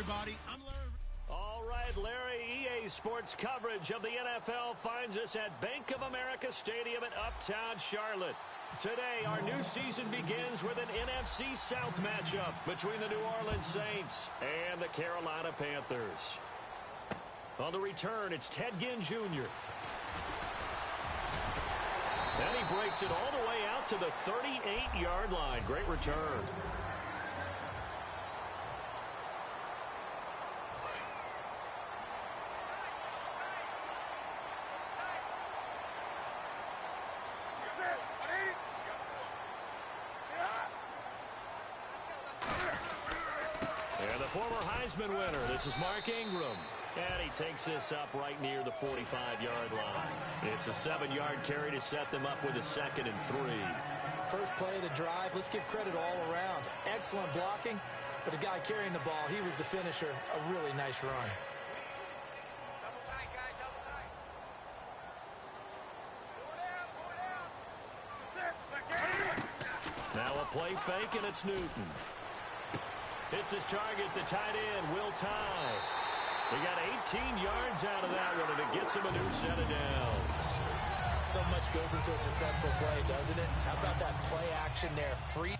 everybody. I'm Larry. All right, Larry, EA Sports coverage of the NFL finds us at Bank of America Stadium in Uptown Charlotte. Today, our new season begins with an NFC South matchup between the New Orleans Saints and the Carolina Panthers. On the return, it's Ted Ginn Jr. And he breaks it all the way out to the 38-yard line. Great return. And the former Heisman winner, this is Mark Ingram. And he takes this up right near the 45-yard line. It's a 7-yard carry to set them up with a 2nd and 3. First play of the drive, let's give credit all around. Excellent blocking, but the guy carrying the ball, he was the finisher. A really nice run. Now a play fake, and it's Newton. Hits his target, the tight end, Will Tye. He got 18 yards out of that one, and it gets him a new set of downs. So much goes into a successful play, doesn't it? How about that play action there? Free.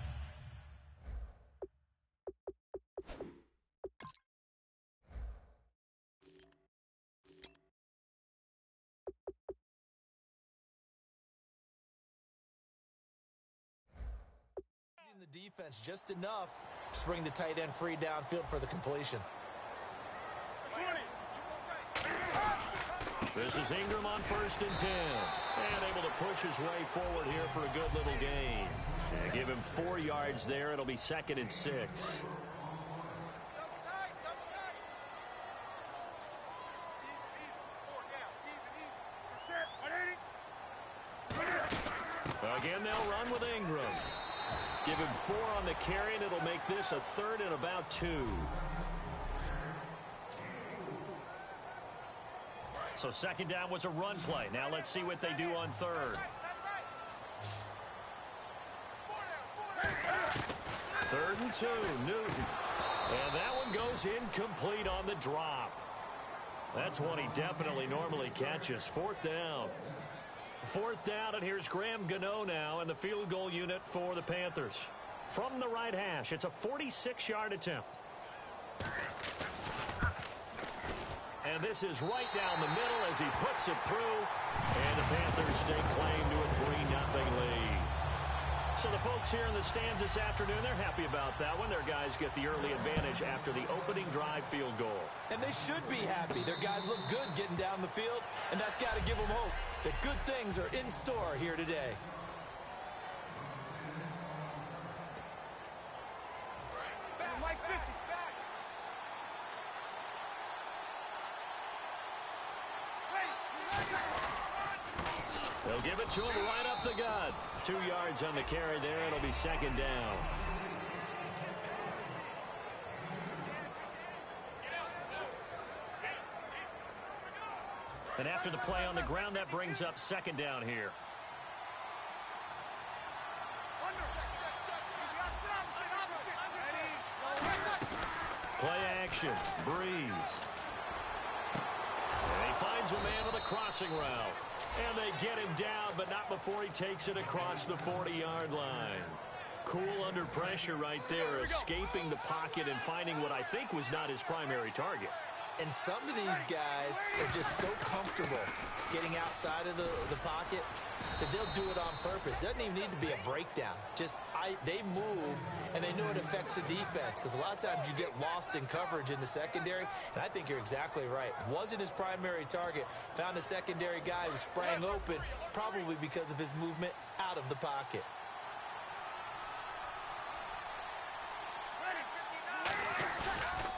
The defense just enough to bring the tight end free downfield for the completion. This is Ingram on 1st and 10. And able to push his way forward here for a good little gain. And give him 4 yards there. It'll be 2nd and 6. Again, they'll run with Ingram. Give him 4 on the carry, and it'll make this a 3rd and about 2. So 2nd down was a run play. Now let's see what they do on 3rd. 3rd and 2, Newton. And that one goes incomplete on the drop. That's one he definitely normally catches. 4th down. 4th down, and here's Graham Gano now in the field goal unit for the Panthers. From the right hash, it's a 46-yard attempt. And this is right down the middle as he puts it through. And the Panthers stake claim to a 3-0 lead. So the folks here in the stands this afternoon, they're happy about that one. Their guys get the early advantage after the opening drive field goal. And they should be happy. Their guys look good getting down the field, and that's got to give them hope that good things are in store here today. They'll give it to him right up the gut. 2 yards on the carry there. It'll be 2nd down. And after the play on the ground, that brings up 2nd down here. Play action. Breeze. And he finds a man with a crossing route. And they get him down, but not before he takes it across the 40-yard line. Cool under pressure right there, escaping the pocket and finding what I think was not his primary target. And some of these guys are just so comfortable getting outside of the pocket that they'll do it on purpose. It doesn't even need to be a breakdown. They move, and they know it affects the defense, because a lot of times you get lost in coverage in the secondary, and I think you're exactly right. Wasn't his primary target. Found a secondary guy who sprang open, probably because of his movement out of the pocket.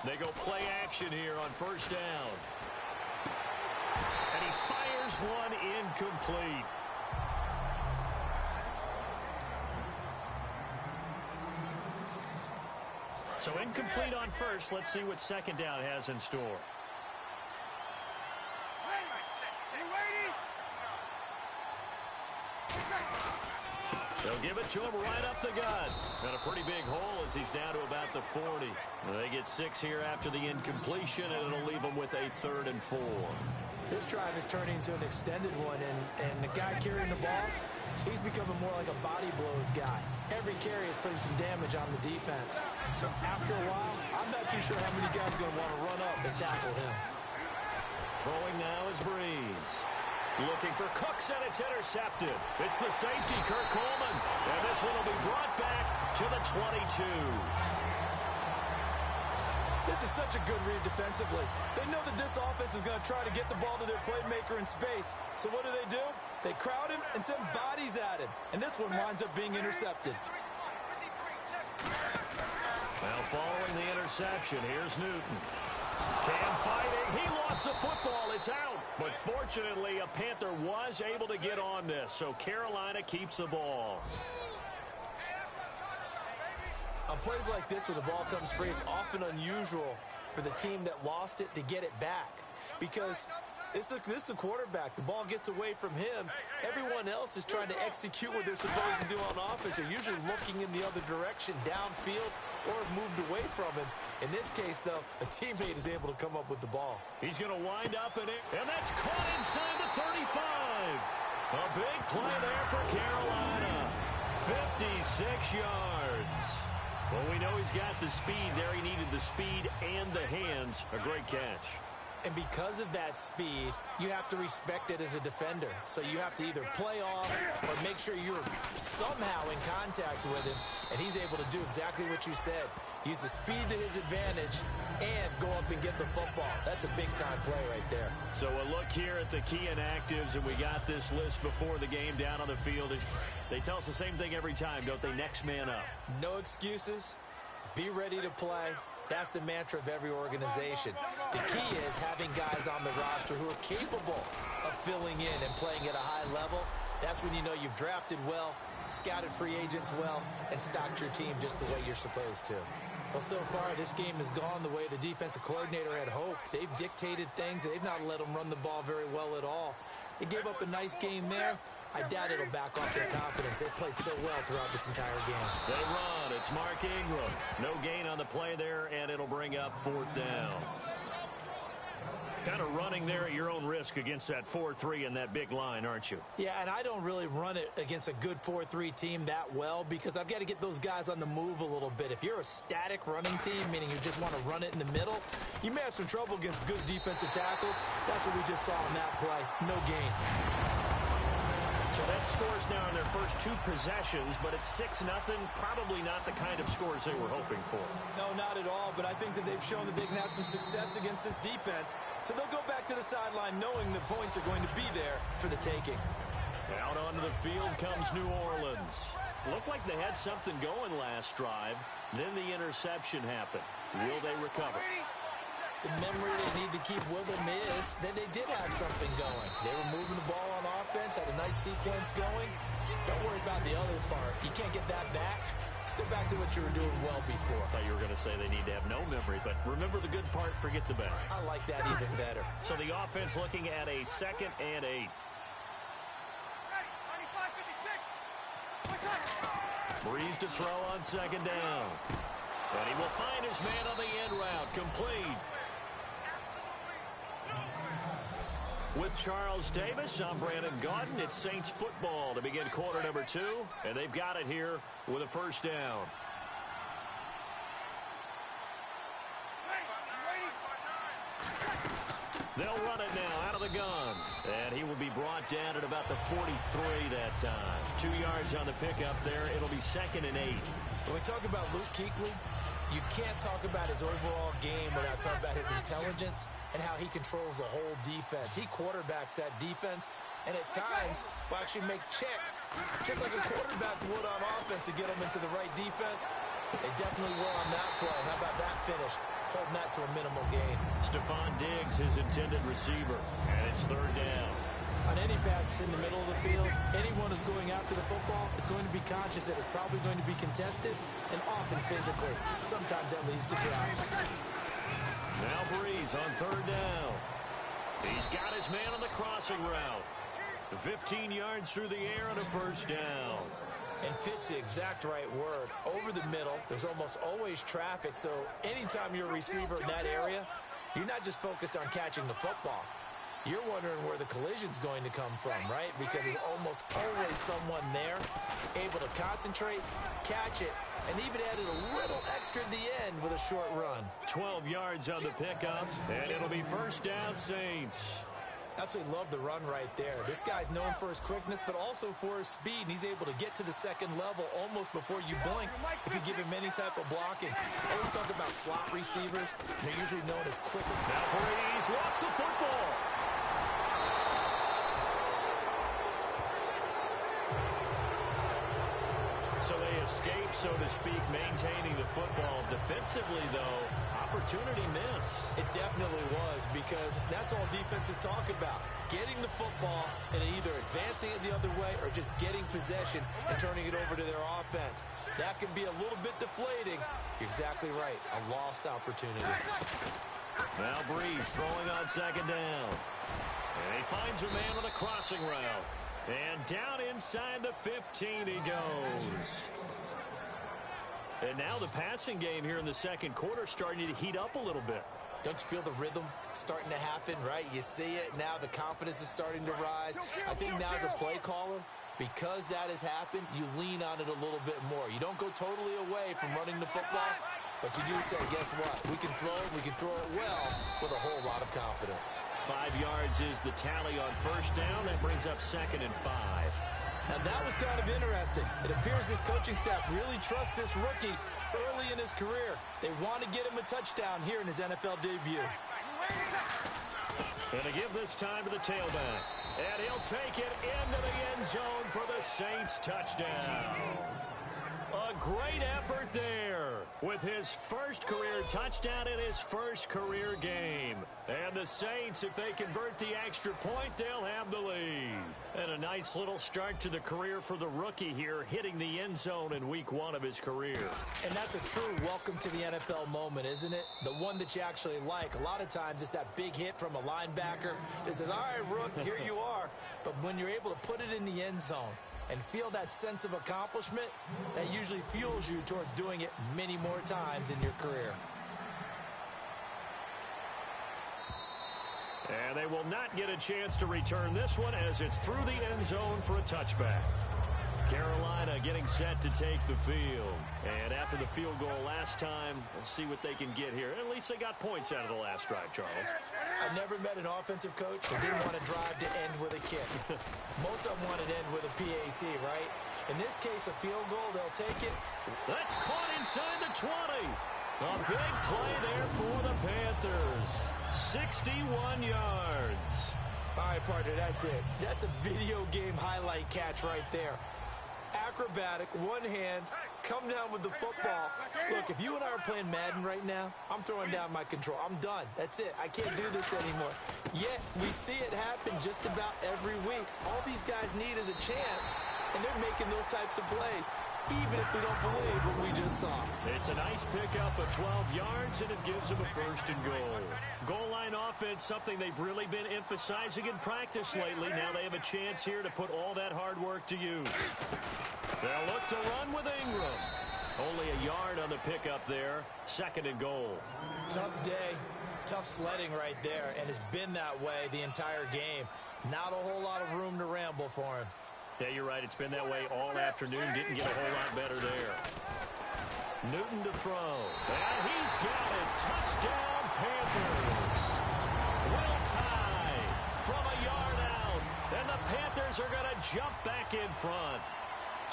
They go play action here on 1st down. And he fires one incomplete. So incomplete on 1st. Let's see what 2nd down has in store. They'll give it to him right up the gut. And a pretty big hole as he's down to about the 40. They get 6 here after the incompletion, and it'll leave them with a 3rd and 4. This drive is turning into an extended one, and the guy carrying the ball, he's becoming more like a body blows guy. Every carry is putting some damage on the defense. So after a while, I'm not too sure how many guys are going to want to run up and tackle him. Throwing now is Breeze. Looking for Cooks, and it's intercepted. It's the safety, Kurt Coleman. And this one will be brought back to the 22. This is such a good read defensively. They know that this offense is going to try to get the ball to their playmaker in space. So what do? They crowd him and send bodies at him. And this one winds up being intercepted. Now following the interception, here's Newton. Cam fighting. He lost the football. It's out. But fortunately, a Panther was able to get on this. So Carolina keeps the ball. On plays like this where the ball comes free, it's often unusual for the team that lost it to get it back. Because this is the quarterback. The ball gets away from him. Everyone else is trying to execute what they're supposed to do on offense. They're usually looking in the other direction, downfield, or moved away from him. In this case, though, a teammate is able to come up with the ball. He's going to wind up in it, and that's caught inside the 35. A big play there for Carolina. 56 yards. Well, we know he's got the speed there. He needed the speed and the hands. A great catch. And because of that speed, you have to respect it as a defender. So you have to either play off or make sure you're somehow in contact with him. And he's able to do exactly what you said. Use the speed to his advantage and go up and get the football. That's a big-time play right there. So a look here at the key inactives, and we got this list before the game down on the field. They tell us the same thing every time, don't they? Next man up. No excuses. Be ready to play. That's the mantra of every organization. The key is having guys on the roster who are capable of filling in and playing at a high level. That's when you know you've drafted well, scouted free agents well, and stocked your team just the way you're supposed to. Well, so far, this game has gone the way the defensive coordinator had hoped. They've dictated things. They've not let them run the ball very well at all. They gave up a nice game there. I doubt it'll back off their confidence. They've played so well throughout this entire game. They run. It's Mark Ingram. No gain on the play there, and it'll bring up 4th down. Kind of running there at your own risk against that 4-3 and that big line, aren't you? Yeah, and I don't really run it against a good 4-3 team that well because I've got to get those guys on the move a little bit. If you're a static running team, meaning you just want to run it in the middle, you may have some trouble against good defensive tackles. That's what we just saw in that play. No gain. So that scores now in their first 2 possessions, but it's 6-0. Probably not the kind of scores they were hoping for. No, not at all, but I think that they've shown that they can have some success against this defense. So they'll go back to the sideline knowing the points are going to be there for the taking. Out onto the field comes New Orleans. Looked like they had something going last drive. Then the interception happened. Will they recover? The memory they need to keep with them is that they did have something going. They were moving the ball on offense, had a nice sequence going. Don't worry about the other part. You can't get that back. Let's go back to what you were doing well before. I thought you were going to say they need to have no memory, but remember the good part, forget the bad. I like that even better. So the offense looking at a 2nd and 8. Breeze to throw on 2nd down. And he will find his man on the end route. Complete. With Charles Davis, I'm Brandon Gaudin. It's Saints football to begin quarter number 2, and they've got it here with a 1st down. They'll run it now out of the gun, and he will be brought down at about the 43 that time. 2 yards on the pickup there. It'll be 2nd and 8. When we talk about Luke Kuechly, you can't talk about his overall game without talking about his intelligence and how he controls the whole defense. He quarterbacks that defense, and at times will actually make checks, just like a quarterback would on offense to get them into the right defense. They definitely were on that play. How about that finish? Holding that to a minimal gain. Stephon Diggs, his intended receiver, and it's 3rd down. On any passes in the middle of the field, anyone who's going after the football is going to be conscious that it's probably going to be contested and often physically. Sometimes that leads to drops. Now Breeze on 3rd down. He's got his man on the crossing route. 15 yards through the air and a 1st down. And fit's the exact right word. Over the middle, there's almost always traffic, so anytime you're a receiver in that area, you're not just focused on catching the football. You're wondering where the collision's going to come from, right? Because there's almost always someone there able to concentrate, catch it, and even added a little extra at the end with a short run. 12 yards on the pickup, and it'll be first down, Saints. Absolutely love the run right there. This guy's known for his quickness, but also for his speed, and he's able to get to the second level almost before you blink if you give him any type of blocking. I always talk about slot receivers. They're usually known as quick. Now Breeze wants the football. So they escape, so to speak, maintaining the football. Defensively, though, opportunity miss. It definitely was, because that's all defenses talk about. Getting the football and either advancing it the other way or just getting possession and turning it over to their offense. That can be a little bit deflating. You're exactly right. A lost opportunity. Now Breeze throwing on second down. And he finds a man on a crossing route. And down inside the 15 he goes. And now the passing game here in the second quarter starting to heat up a little bit. Don't you feel the rhythm starting to happen, right? You see it. Now the confidence is starting to rise. I think now as a play caller, because that has happened, you lean on it a little bit more. You don't go totally away from running the football, but you do say, guess what? We can throw it well with a whole lot of confidence. 5 yards is the tally on first down. That brings up 2nd and 5. Now that was kind of interesting. It appears this coaching staff really trusts this rookie early in his career. They want to get him a touchdown here in his NFL debut. And to give this time to the tailback. And he'll take it into the end zone for the Saints touchdown. A great effort there with his first career touchdown in his first career game. And the Saints, if they convert the extra point, they'll have the lead. And a nice little start to the career for the rookie here, hitting the end zone in week 1 of his career. And that's a true welcome to the NFL moment, isn't it? The one that you actually like. A lot of times it's that big hit from a linebacker that says, all right, Rook, here you are. But when you're able to put it in the end zone and feel that sense of accomplishment, that usually fuels you towards doing it many more times in your career. And they will not get a chance to return this one as it's through the end zone for a touchback. Carolina getting set to take the field. And after the field goal last time, we'll see what they can get here. At least they got points out of the last drive, Charles. I've never met an offensive coach that didn't want to drive to end with a kick. Most of them want to end with a PAT, right? In this case, a field goal, they'll take it. That's caught inside the 20. A big play there for the Panthers. 61 yards. All right, partner, that's it. That's a video game highlight catch right there. Acrobatic, one hand, come down with the football. Look, if you and I are playing Madden right now, I'm throwing down my control. I'm done. That's it. I can't do this anymore. Yet, we see it happen just about every week. All these guys need is a chance, and they're making those types of plays, even if we don't believe what we just saw. It's a nice pickup of 12 yards, and it gives them a first and goal. Goal line offense, something they've really been emphasizing in practice lately. Now they have a chance here to put all that hard work to use. They'll look to run with Ingram. Only a yard on the pickup there. 2nd and goal. Tough day. Tough sledding right there, and it's been that way the entire game. Not a whole lot of room to ramble for him. Yeah, you're right. It's been that way all afternoon. Didn't get a whole lot better there. Newton to throw. And he's got it. Touchdown, Panthers. Will tie from a yard out. And the Panthers are going to jump back in front.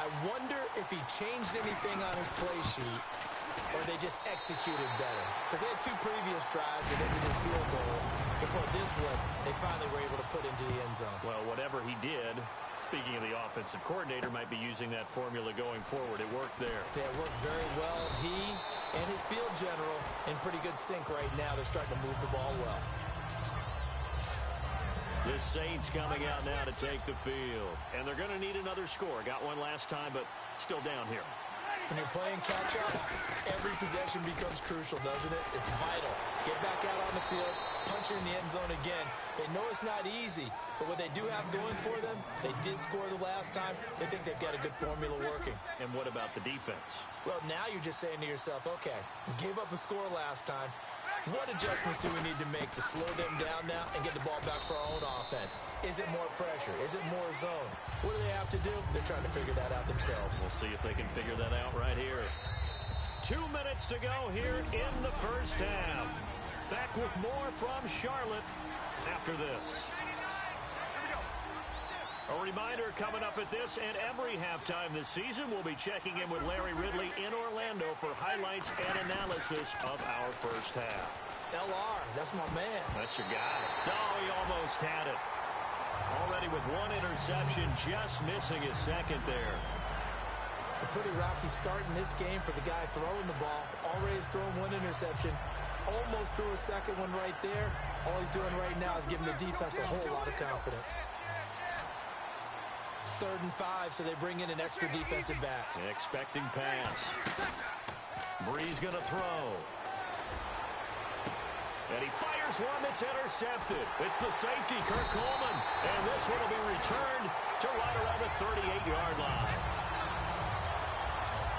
I wonder if he changed anything on his play sheet or they just executed better. Because they had 2 previous drives that ended in field goals. Before this one, they finally were able to put into the end zone. Well, whatever he did, speaking of the offensive coordinator, might be using that formula going forward. It worked there. Yeah, it worked very well. He and his field general in pretty good sync right now. They're starting to move the ball well. The Saints coming out now to take the field. And they're going to need another score. Got one last time, but still down here. When you're playing catch-up, every possession becomes crucial, doesn't it? It's vital. Get back out on the field, punch it in the end zone again. They know it's not easy, But what they do have going for them, they did score the last time. They think they've got a good formula working. And what about the defense? Well, now you're just saying to yourself, okay, we gave up a score last time. What adjustments do we need to make to slow them down now and get the ball back for our own offense? Is it more pressure? Is it more zone? What do they have to do? They're trying to figure that out themselves. We'll see if they can figure that out right here. 2 minutes to go here in the first half. Back with more from Charlotte after this. A reminder coming up at this and every halftime this season, we'll be checking in with Larry Ridley in Orlando for highlights and analysis of our first half. LR, that's my man. That's your guy. No, he almost had it. Already with one interception, just missing his second there. A pretty rocky start in this game for the guy throwing the ball. Already has thrown one interception. Almost threw a second one right there. All he's doing right now is giving the defense a whole lot of confidence. 3rd and 5, so they bring in an extra defensive back. Expecting pass. Bree's going to throw. And he fires one that's intercepted. It's the safety, Kirk Coleman. And this one will be returned to right around the 38-yard line.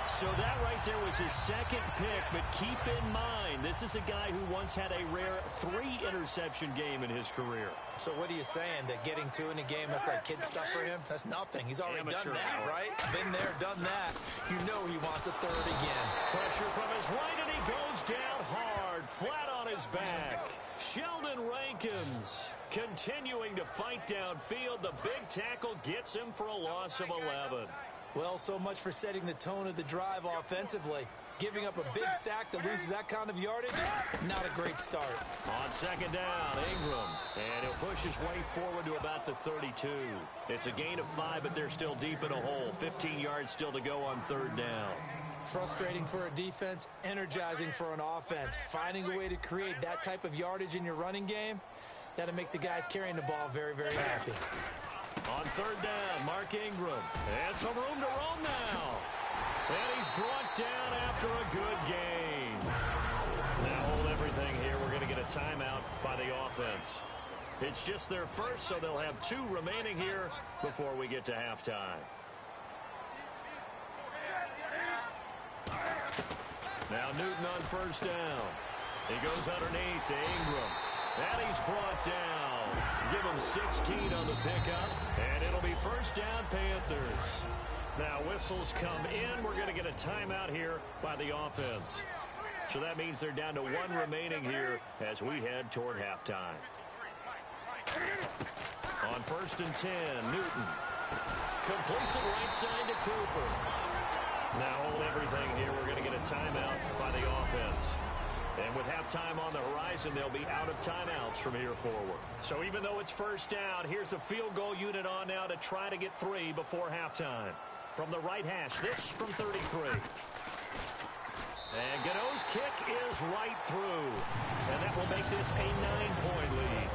So that right there was his second pick, but keep in mind, this is a guy who once had a rare 3-interception game in his career. So what are you saying, that getting 2 in a game, that's like kid stuff for him? That's nothing. He's already done that, right? Been there, done that. You know he wants a 3rd again. Pressure from his right, and he goes down hard, flat on his back. Sheldon Rankins continuing to fight downfield. The big tackle gets him for a loss of 11. Well, so much for setting the tone of the drive offensively. Giving up a big sack that loses that kind of yardage, not a great start. On second down, Ingram. And he'll push his way forward to about the 32. It's a gain of 5, but they're still deep in a hole. 15 yards still to go on 3rd down. Frustrating for a defense, energizing for an offense. Finding a way to create that type of yardage in your running game, that'll make the guys carrying the ball very, very happy. On 3rd down, Mark Ingram. And some room to roam now. And he's brought down after a good gain. Now hold everything here. We're going to get a timeout by the offense. It's just their first, so they'll have 2 remaining here before we get to halftime. Now Newton on 1st down. He goes underneath to Ingram. And he's brought down. Give him 16 on the pickup. And it'll be 1st down, Panthers. Now whistles come in. We're going to get a timeout here by the offense. So that means they're down to 1 remaining here as we head toward halftime. On 1st and 10, Newton. Completes it right side to Cooper. Now hold everything here. We're going to get a timeout by the offense. And with halftime on the horizon, they'll be out of timeouts from here forward. So even though it's 1st down, here's the field goal unit on now to try to get 3 before halftime. From the right hash, this from 33. And Gano's kick is right through. And that will make this a 9-point lead.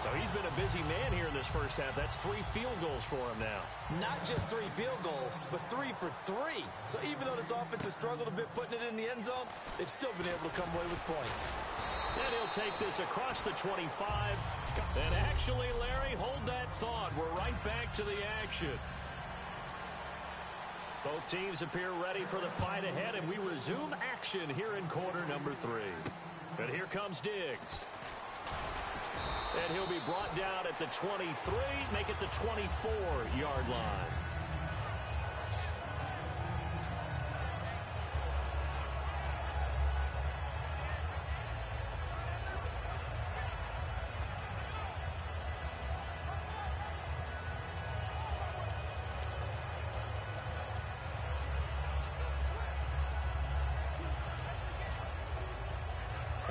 So he's been a busy man here in this first half. That's 3 field goals for him now. Not just 3 field goals, but 3 for 3. So even though this offense has struggled a bit putting it in the end zone, they've still been able to come away with points. And he'll take this across the 25. And actually, Larry, hold that thought. We're right back to the action. Both teams appear ready for the fight ahead, and we resume action here in quarter number 3. And here comes Diggs. And he'll be brought down at the 23, make it the 24-yard line.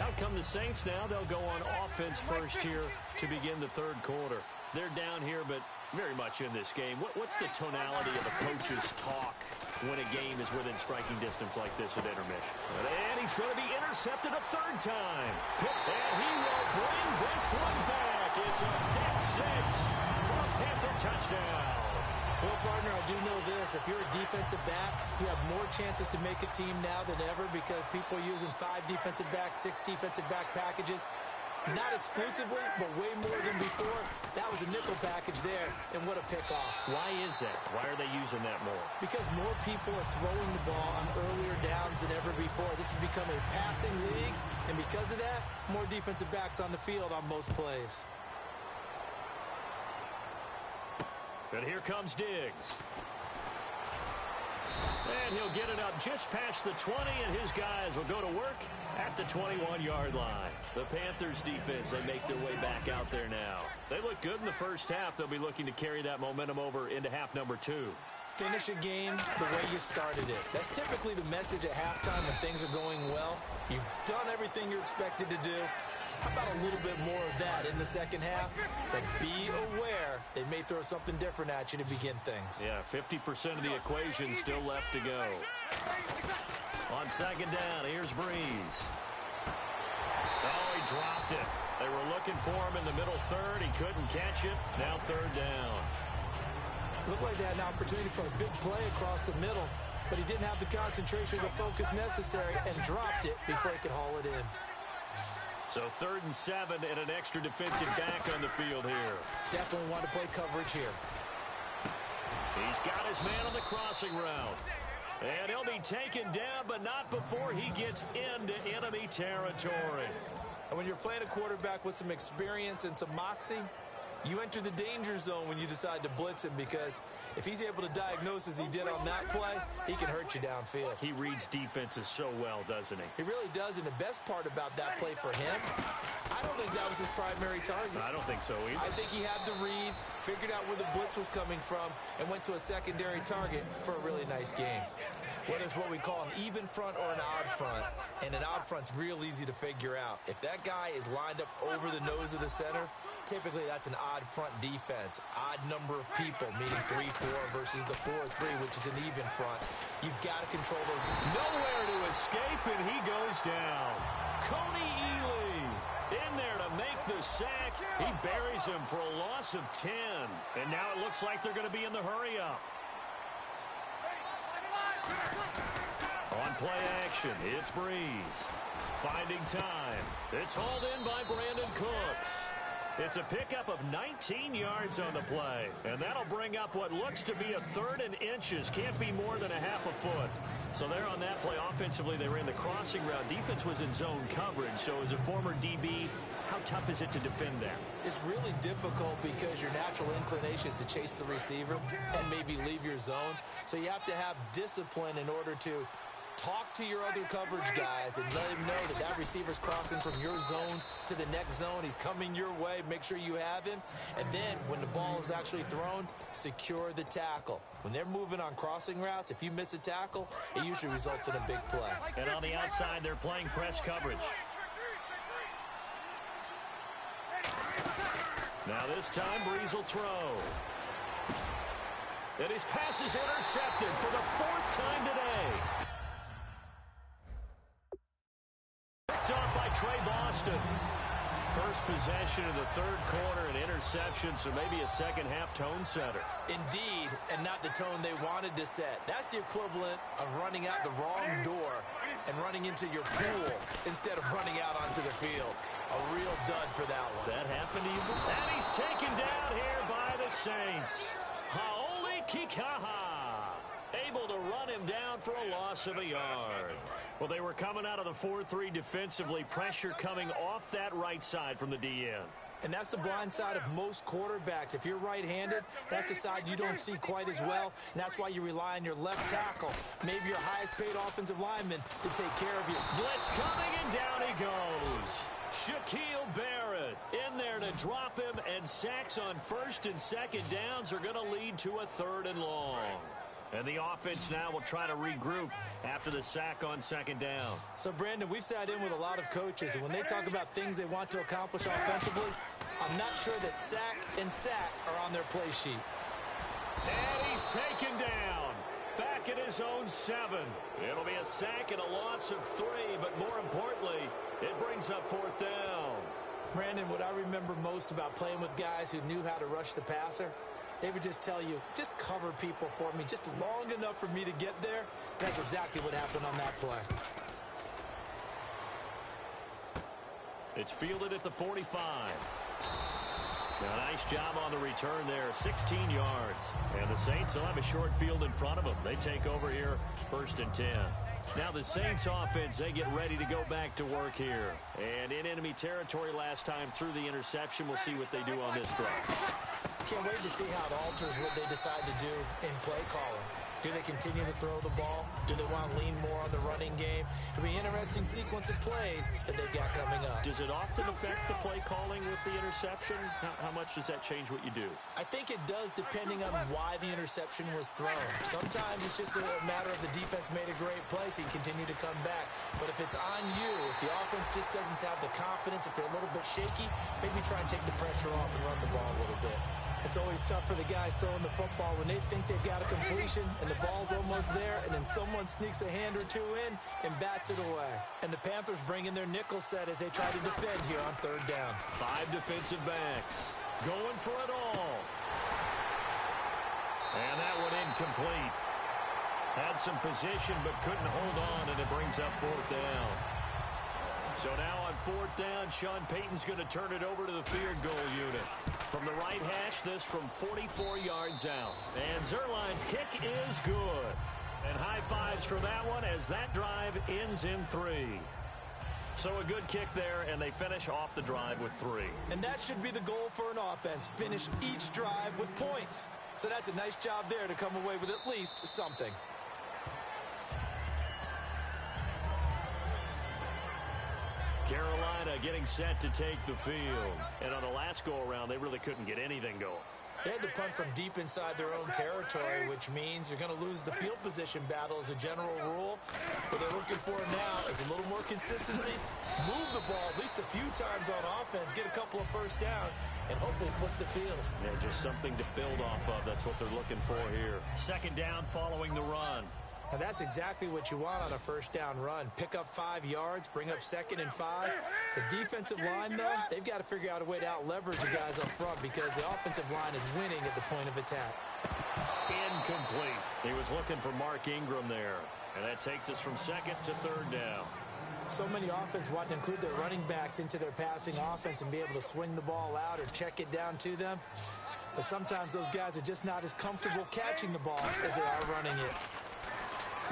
Out come the Saints now. They'll go on offense first here to begin the 3rd quarter. They're down here, but very much in this game. What's the tonality of the coach's talk when a game is within striking distance like this at intermission? And he's going to be intercepted a 3rd time. And he will bring this one back. It's a pick 6 for a Panther touchdown. Well, partner, I do know this. If you're a defensive back, you have more chances to make a team now than ever because people are using 5 defensive backs, 6 defensive back packages. Not exclusively, but way more than before. That was a nickel package there, and what a pickoff. Why is that? Why are they using that more? Because more people are throwing the ball on earlier downs than ever before. This has become a passing league, and because of that, more defensive backs on the field on most plays. And here comes Diggs. And he'll get it up just past the 20, and his guys will go to work at the 21-yard line. The Panthers defense, they make their way back out there now. They look good in the first half. They'll be looking to carry that momentum over into half number 2. Finish a game the way you started it. That's typically the message at halftime when things are going well. You've done everything you're expected to do. How about a little bit more of that in the second half? But be aware they may throw something different at you to begin things. Yeah, 50% of the equation still left to go. On second down, here's Breeze. Oh, he dropped it. They were looking for him in the middle third. He couldn't catch it. Now third down. Looked like they had an opportunity for a big play across the middle, but he didn't have the concentration or the focus necessary and dropped it before he could haul it in. So 3rd and 7 and an extra defensive back on the field here. Definitely want to play coverage here. He's got his man on the crossing route. And he'll be taken down, but not before he gets into enemy territory. And when you're playing a quarterback with some experience and some moxie, you enter the danger zone when you decide to blitz him, because if he's able to diagnose as he did on that play, he can hurt you downfield. He reads defenses so well, doesn't he? He really does, and the best part about that play for him, I don't think that was his primary target. I don't think so either. I think he had the read, figured out where the blitz was coming from, and went to a secondary target for a really nice game. Whether it's what we call an even front or an odd front, and an odd front's real easy to figure out. If that guy is lined up over the nose of the center, typically that's an odd front defense. Odd number of people, meaning 3-4 versus the 4-3, which is an even front. You've got to control those. Nowhere to escape, and he goes down. Coney Ely in there to make the sack. He buries him for a loss of 10. And now it looks like they're going to be in the hurry-up. On play action, it's Breeze. Finding time. It's hauled in by Brandon Cooks. It's a pickup of 19 yards on the play. And that'll bring up what looks to be a 3rd and inches. Can't be more than a half a foot. So there on that play, offensively, they ran the crossing route. Defense was in zone coverage. So as a former DB, how tough is it to defend that? It's really difficult because your natural inclination is to chase the receiver and maybe leave your zone. So you have to have discipline in order to talk to your other coverage guys and let him know that that receiver's crossing from your zone to the next zone. He's coming your way. Make sure you have him. And then when the ball is actually thrown, secure the tackle. When they're moving on crossing routes, if you miss a tackle, it usually results in a big play. And on the outside, they're playing press coverage. Now this time, Breeze will throw. And his pass is intercepted for the 4th time today. Picked off by Trey Boston. First possession of the 3rd quarter, an interception, so maybe a second-half tone setter. Indeed, and not the tone they wanted to set. That's the equivalent of running out the wrong door and running into your pool instead of running out onto the field. A real dud for that one. Does that happen to you? And he's taken down here by the Saints. Haoli Kikaha able to run him down for a loss of a yard. Well, they were coming out of the 4-3 defensively. Pressure coming off that right side from the DN. And that's the blind side of most quarterbacks. If you're right-handed, that's the side you don't see quite as well. And that's why you rely on your left tackle, maybe your highest-paid offensive lineman, to take care of you. Blitz coming, and down he goes. Shaquille Barrett in there to drop him, and sacks on 1st and 2nd downs are going to lead to a 3rd and long. And the offense now will try to regroup after the sack on 2nd down. So, Brandon, we've sat in with a lot of coaches, and when they talk about things they want to accomplish offensively, I'm not sure that sack and sack are on their play sheet. And he's taken down. Back at his own 7. It'll be a sack and a loss of 3, but more importantly, it brings up 4th down. Brandon, what I remember most about playing with guys who knew how to rush the passer, they would just tell you, just cover people for me, just long enough for me to get there. That's exactly what happened on that play. It's fielded at the 45. A nice job on the return there, 16 yards. And the Saints will have a short field in front of them. They take over here, 1st and 10. Now the Saints offense, they get ready to go back to work here. And in enemy territory last time through the interception. We'll see what they do on this drive. Can't wait to see how it alters what they decide to do in play calling. Do they continue to throw the ball? Do they want to lean more on the running game? It'll be an interesting sequence of plays that they've got coming up. Does it often affect the play calling with the interception? How much does that change what you do? I think it does depending on why the interception was thrown. Sometimes it's just a matter of the defense made a great play, so you continue to come back. But if it's on you, if the offense just doesn't have the confidence, if they're a little bit shaky, maybe try and take the pressure off and run the ball a little bit. It's always tough for the guys throwing the football when they think they've got a completion and the ball's almost there, and then someone sneaks a hand or two in and bats it away. And the Panthers bring in their nickel set as they try to defend here on 3rd down. 5 defensive backs going for it all. And that one incomplete. Had some position but couldn't hold on, and it brings up 4th down. So now on 4th down, Sean Payton's going to turn it over to the field goal unit. From the right hash, this from 44 yards out. And Zerline's kick is good. And high fives for that one as that drive ends in 3. So a good kick there, and they finish off the drive with 3. And that should be the goal for an offense. Finish each drive with points. So that's a nice job there to come away with at least something. Carolina getting set to take the field. And on the last go-around, they really couldn't get anything going. They had to punt from deep inside their own territory, which means you're going to lose the field position battle as a general rule. What they're looking for now is a little more consistency, move the ball at least a few times on offense, get a couple of first downs, and hopefully flip the field. Yeah, just something to build off of. That's what they're looking for here. 2nd down following the run. And that's exactly what you want on a 1st down run. Pick up 5 yards, bring up 2nd and 5. The defensive line, though, they've got to figure out a way to out-leverage the guys up front because the offensive line is winning at the point of attack. Incomplete. He was looking for Mark Ingram there. And that takes us from 2nd to 3rd down. So many offenses want to include their running backs into their passing offense and be able to swing the ball out or check it down to them. But sometimes those guys are just not as comfortable catching the ball as they are running it.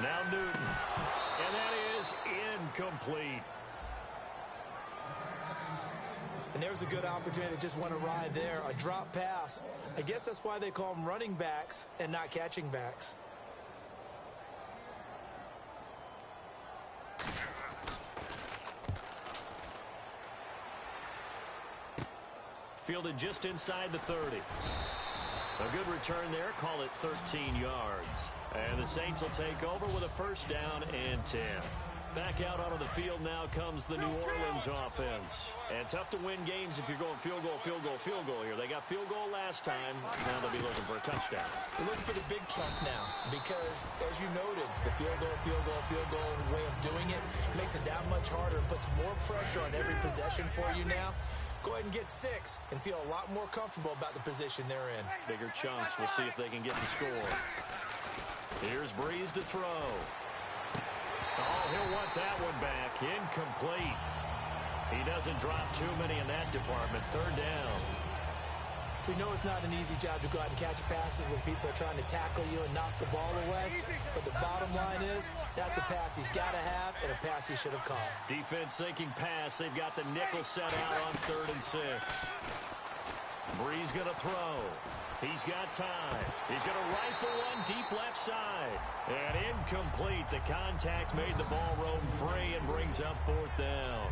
Now Newton, and that is incomplete. And there's a good opportunity to just want to ride there. A drop pass. I guess that's why they call them running backs and not catching backs. Fielded just inside the 30. A good return there. Call it 13 yards. And the Saints will take over with a 1st down and 10. Back out onto the field now comes the New Orleans offense. And tough to win games if you're going field goal, field goal, field goal here. They got field goal last time. Now they'll be looking for a touchdown. They're looking for the big chunk now because, as you noted, the field goal, field goal, field goal way of doing it makes it that much harder and puts more pressure on every possession for you now. Go ahead and get 6 and feel a lot more comfortable about the position they're in. Bigger chunks. We'll see if they can get the score. Here's Breeze to throw. Oh, he'll want that one back. Incomplete. He doesn't drop too many in that department. 3rd down. We know it's not an easy job to go out and catch passes when people are trying to tackle you and knock the ball away. But the bottom line is, that's a pass he's got to have and a pass he should have caught. Defense thinking pass. They've got the nickel set out on 3rd and 6. Breeze going to throw. He's got time. He's going to rifle one deep left side. And incomplete. The contact made the ball roam free and brings up 4th down.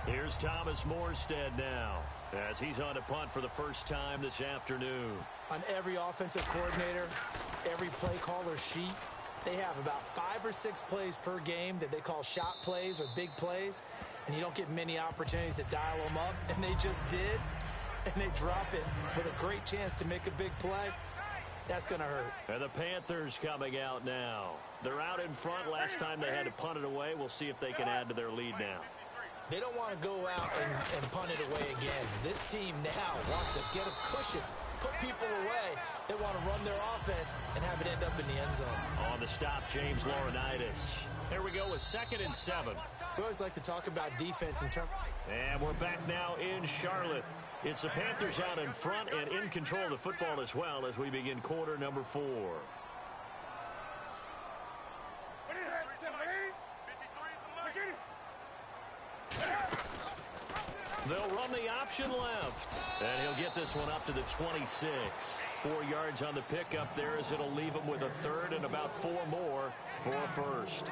Here's Thomas Morstead now as he's on a punt for the first time this afternoon. On every offensive coordinator, every play caller sheet, they have about 5 or 6 plays per game that they call shot plays or big plays. And you don't get many opportunities to dial them up. And they just did. And they drop it with a great chance to make a big play. That's going to hurt. And the Panthers coming out now. They're out in front. Last time they had to punt it away. We'll see if they can add to their lead now. They don't want to go out and punt it away again. This team now wants to get a cushion, put people away. They want to run their offense and have it end up in the end zone. On the stop, James Laurinaitis. Here we go with 2nd and 7. We always like to talk about defense in terms. And we're back now in Charlotte. It's the Panthers out in front and in control of the football as well as we begin quarter number 4. They'll run the option left. And he'll get this one up to the 26. 4 yards on the pickup there as it'll leave him with a third and about 4 more for a first.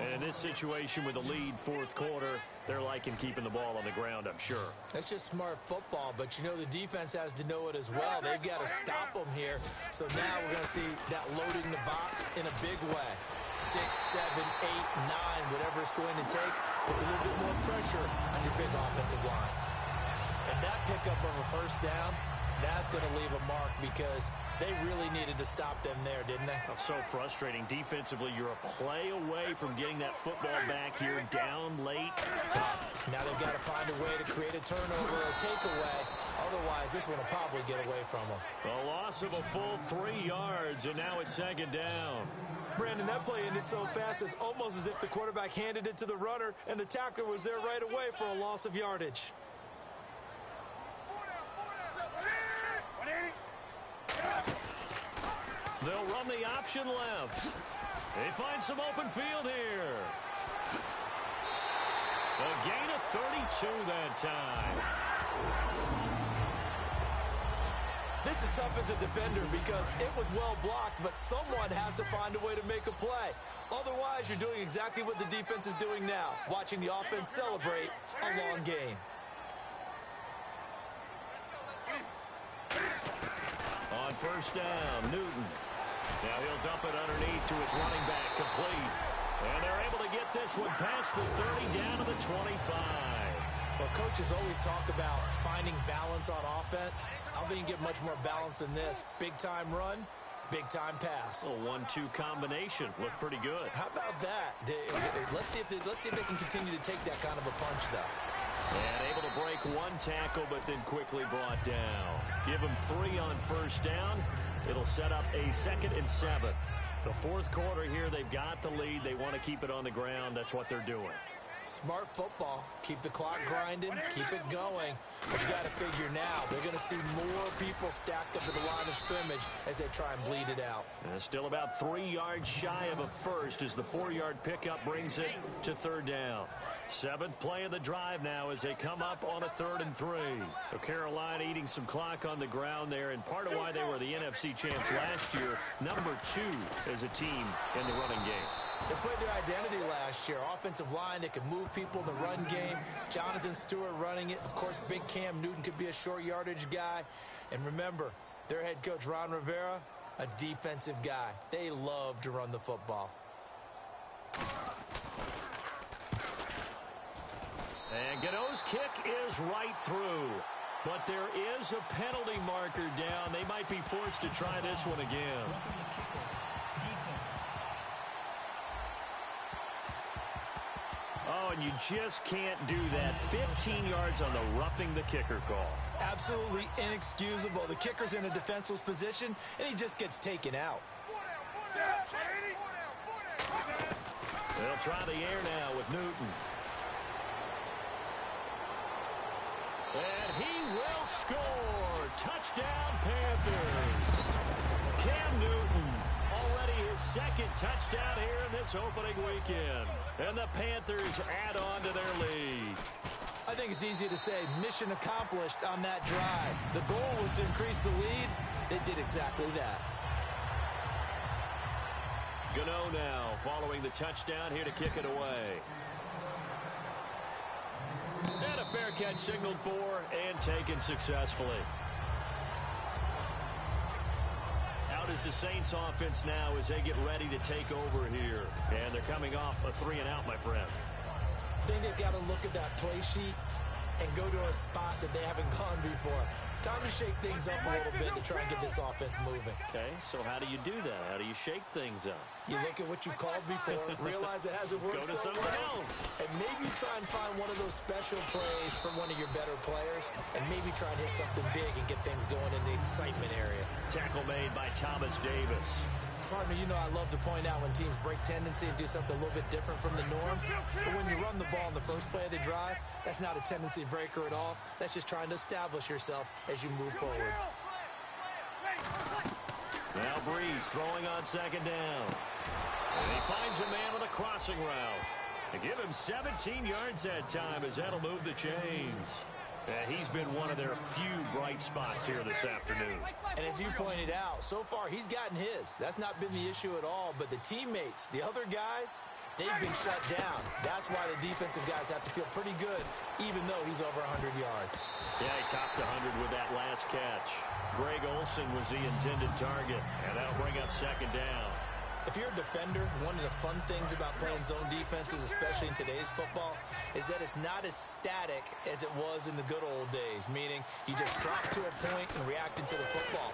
And in this situation with the lead fourth quarter, they're liking keeping the ball on the ground, I'm sure. That's just smart football, but you know the defense has to know it as well. They've got to stop them here. So now we're going to see that loading the box in a big way. 6, 7, 8, 9, whatever it's going to take, puts a little bit more pressure on your big offensive line. And that pickup of a first down, that's going to leave a mark because they really needed to stop them there, didn't they? Oh, so frustrating. Defensively, you're a play away from getting that football back here down late. Tough. Now they've got to find a way to create a turnover or a takeaway. Otherwise, this one will probably get away from them. A loss of a full 3 yards, and now it's 2nd down. Brandon, that play ended so fast, it's almost as if the quarterback handed it to the runner and the tackler was there right away for a loss of yardage. They'll run the option left. They find some open field here. A gain of 32 that time. This is tough as a defender because it was well blocked, but someone has to find a way to make a play. Otherwise, you're doing exactly what the defense is doing now, watching the offense celebrate a long game. On first down, Newton. Now he'll dump it underneath to his running back, complete. And they're able to get this one past the 30 down to the 25. Well, coaches always talk about finding balance on offense. I don't think you can get much more balance than this. Big-time run, big-time pass. A 1-2 combination. Looked pretty good. How about that? Let's see if they can continue to take that kind of a punch, though. And able to break one tackle, but then quickly brought down. Give him 3 on first down. It'll set up a 2nd and 7. The fourth quarter here, they've got the lead. They want to keep it on the ground. That's what they're doing. Smart football. Keep the clock grinding. Keep it going. But you got to figure now, they're going to see more people stacked up at the line of scrimmage as they try and bleed it out. And still about 3 yards shy of a first as the 4-yard pickup brings it to 3rd down. 7th play of the drive now as they come up on a 3rd and 3. So Carolina eating some clock on the ground there, and part of why they were the NFC champs last year, number 2 as a team in the running game. They played their identity last year. Offensive line, they could move people in the run game. Jonathan Stewart running it. Of course, big Cam Newton could be a short yardage guy. And remember, their head coach, Ron Rivera, a defensive guy. They love to run the football. And Gano's kick is right through. But there is a penalty marker down. They might be forced to try this one again. Oh, and you just can't do that. 15 yards on the roughing the kicker call. Absolutely inexcusable. The kicker's in a defenseless position, and he just gets taken out. They'll try the air now with Newton. And he will score. Touchdown, Panthers. Cam Newton, already his 2nd touchdown here in this opening weekend. And the Panthers add on to their lead. I think it's easy to say mission accomplished on that drive. The goal was to increase the lead. They did exactly that. Gano now following the touchdown here to kick it away. And a fair catch signaled for and taken successfully. Out is the Saints offense now as they get ready to take over here. And they're coming off a 3-and-out, my friend. I think they've got to look at that play sheet and go to a spot that they haven't gone before. Time to shake things up a little bit to try and get this offense moving. Okay, so how do you do that? How do you shake things up? You look at what you called before, realize it hasn't worked Go to so something well, else. and maybe try and find one of those special plays from one of your better players, and maybe try and hit something big and get things going in the excitement area. Tackle made by Thomas Davis. Partner, you know I love to point out when teams break tendency and do something a little bit different from the norm. But when you run the ball in the first play of the drive, that's not a tendency breaker at all. That's just trying to establish yourself as you move forward. Now Breeze throwing on second down. And he finds a man on a crossing route. They give him 17 yards that time as that'll move the chains. He's been one of their few bright spots here this afternoon. And as you pointed out, so far he's gotten his. That's not been the issue at all. But the teammates, the other guys, they've been shut down. That's why the defensive guys have to feel pretty good, even though he's over 100 yards. Yeah, he topped 100 with that last catch. Greg Olsen was the intended target, and that'll bring up second down. If you're a defender, one of the fun things about playing zone defenses, especially in today's football, is that it's not as static as it was in the good old days, meaning you just drop to a point and react into the football.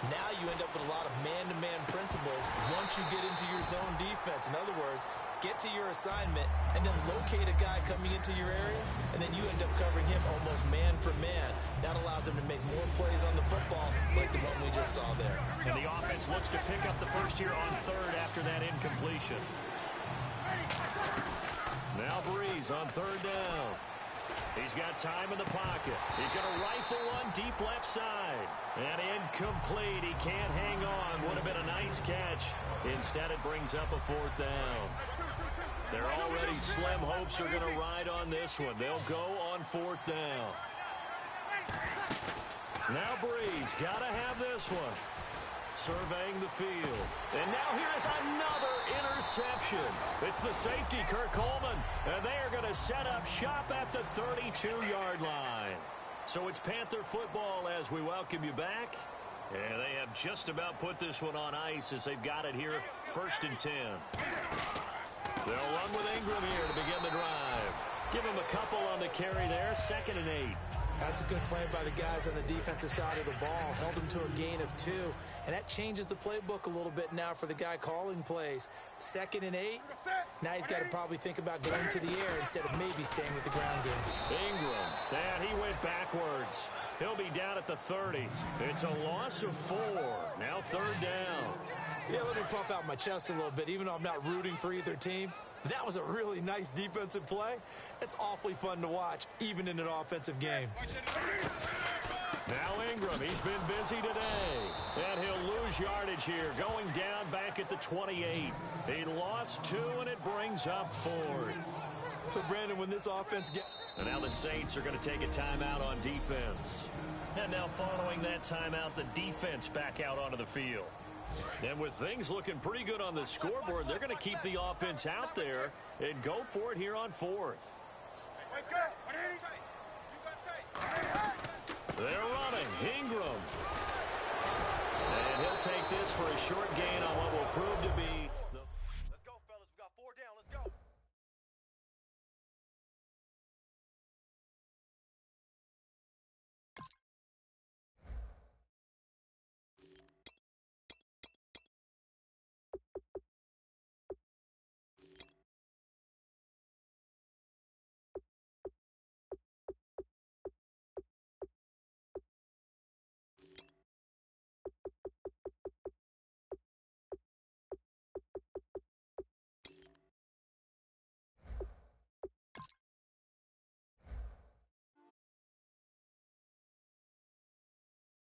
Now you end up with a lot of man-to-man principles once you get into your zone defense. In other words, get to your assignment and then locate a guy coming into your area, and then you end up covering him almost man for man. That allows him to make more plays on the football like the one we just saw there. And the offense looks to pick up the first here on third after that incompletion. Now Breeze on third down. He's got time in the pocket. He's going to rifle one deep left side. And incomplete. He can't hang on. Would have been a nice catch. Instead, it brings up a fourth down. They're already slim hopes are going to ride on this one. They'll go on fourth down. Now Breeze got to have this one. Surveying the field. And now here's another interception. It's the safety, Kirk Coleman. And they are going to set up shop at the 32-yard line. So it's Panther football as we welcome you back. And they have just about put this one on ice as they've got it here, 1st and 10. They'll run with Ingram here to begin the drive. Give him a couple on the carry there, 2nd and 8. That's a good play by the guys on the defensive side of the ball. Held him to a gain of 2. And that changes the playbook a little bit now for the guy calling plays. 2nd and 8. Now he's got to probably think about going to the air instead of maybe staying with the ground game. Ingram, and he went backwards. He'll be down at the 30. It's a loss of 4. Now 3rd down. Yeah, let me puff out my chest a little bit, even though I'm not rooting for either team. That was a really nice defensive play. It's awfully fun to watch, even in an offensive game. Now Ingram, he's been busy today. And he'll lose yardage here, going down back at the 28. He lost 2, and it brings up 4th. So, Brandon, when this offense gets... And now the Saints are going to take a timeout on defense. And now following that timeout, the defense back out onto the field. And with things looking pretty good on the scoreboard, they're going to keep the offense out there and go for it here on 4th. They're running. Ingram. And he'll take this for a short gain on what will prove to be